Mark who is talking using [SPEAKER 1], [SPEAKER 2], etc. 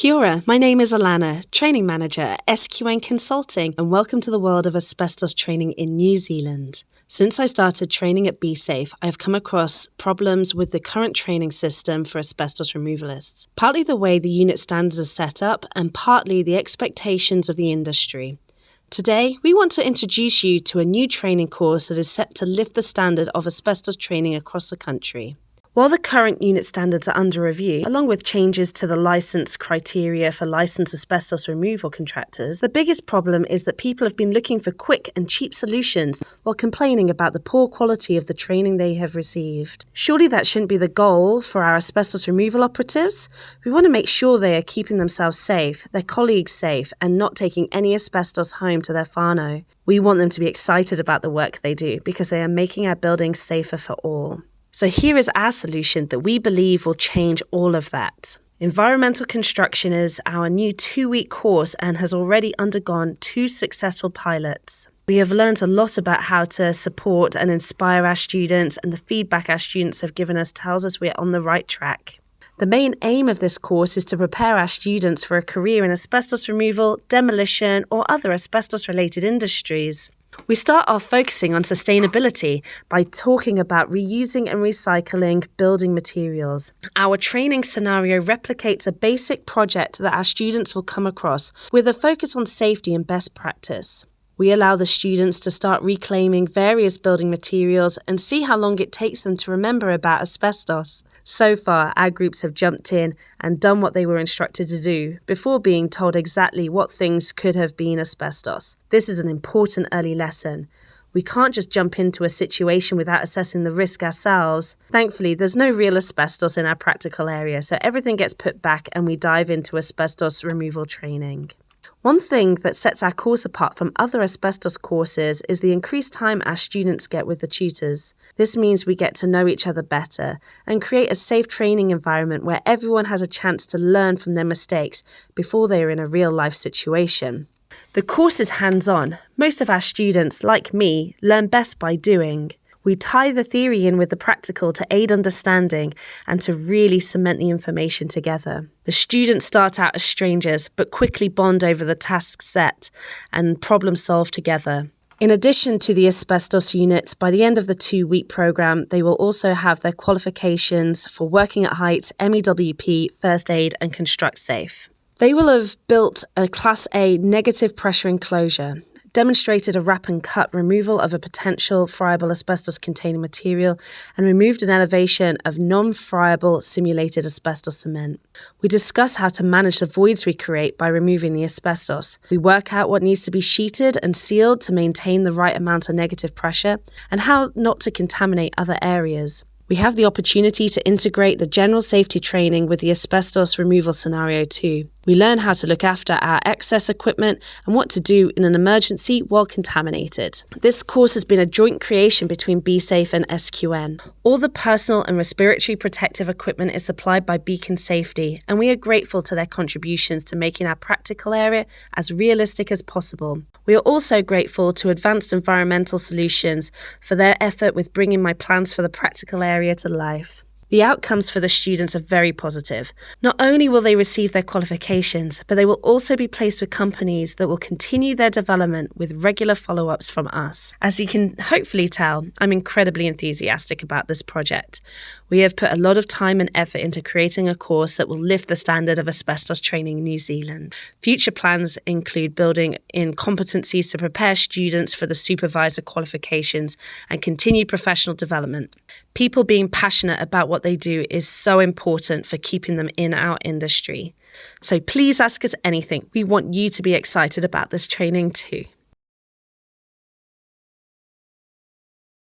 [SPEAKER 1] Kia ora, my name is Alana, Training Manager at SQN Consulting, and welcome to the world of asbestos training in New Zealand. Since I started training at BeSafe, I have come across problems with the current training system for asbestos removalists. Partly the way the unit standards are set up, and partly the expectations of the industry. Today, we want to introduce you to a new training course that is set to lift the standard of asbestos training across the country. While the current unit standards are under review, along with changes to the licence criteria for licensed asbestos removal contractors, the biggest problem is that people have been looking for quick and cheap solutions while complaining about the poor quality of the training they have received. Surely that shouldn't be the goal for our asbestos removal operatives. We want to make sure they are keeping themselves safe, their colleagues safe, and not taking any asbestos home to their whānau. We want them to be excited about the work they do because they are making our buildings safer for all. So here is our solution that we believe will change all of that. Environmental Construction is our new 2-week course and has already undergone 2 successful pilots. We have learned a lot about how to support and inspire our students, and the feedback our students have given us tells us we're on the right track. The main aim of this course is to prepare our students for a career in asbestos removal, demolition, or other asbestos-related industries. We start off focusing on sustainability by talking about reusing and recycling building materials. Our training scenario replicates a basic project that our students will come across with a focus on safety and best practice. We allow the students to start reclaiming various building materials and see how long it takes them to remember about asbestos. So far, our groups have jumped in and done what they were instructed to do before being told exactly what things could have been asbestos. This is an important early lesson. We can't just jump into a situation without assessing the risk ourselves. Thankfully, there's no real asbestos in our practical area, so everything gets put back and we dive into asbestos removal training. One thing that sets our course apart from other asbestos courses is the increased time our students get with the tutors. This means we get to know each other better and create a safe training environment where everyone has a chance to learn from their mistakes before they are in a real-life situation. The course is hands-on. Most of our students, like me, learn best by doing. We tie the theory in with the practical to aid understanding and to really cement the information together. The students start out as strangers, but quickly bond over the tasks set and problem solve together. In addition to the asbestos units, by the end of the 2-week programme, they will also have their qualifications for working at heights, MEWP, First Aid and Construct Safe. They will have built a Class A negative pressure enclosure, demonstrated a wrap and cut removal of a potential friable asbestos-containing material, and removed an elevation of non-friable simulated asbestos cement. We discuss how to manage the voids we create by removing the asbestos. We work out what needs to be sheeted and sealed to maintain the right amount of negative pressure, and how not to contaminate other areas. We have the opportunity to integrate the general safety training with the asbestos removal scenario too. We learn how to look after our excess equipment and what to do in an emergency while contaminated. This course has been a joint creation between BeSafe and SQN. All the personal and respiratory protective equipment is supplied by Beacon Safety, and we are grateful to their contributions to making our practical area as realistic as possible. We are also grateful to Advanced Environmental Solutions for their effort with bringing my plans for the practical area to life. The outcomes for the students are very positive. Not only will they receive their qualifications, but they will also be placed with companies that will continue their development with regular follow-ups from us. As you can hopefully tell, I'm incredibly enthusiastic about this project. We have put a lot of time and effort into creating a course that will lift the standard of asbestos training in New Zealand. Future plans include building in competencies to prepare students for the supervisor qualifications and continued professional development. People being passionate about what they do is so important for keeping them in our industry. So please ask us anything. We want you to be excited about this training too.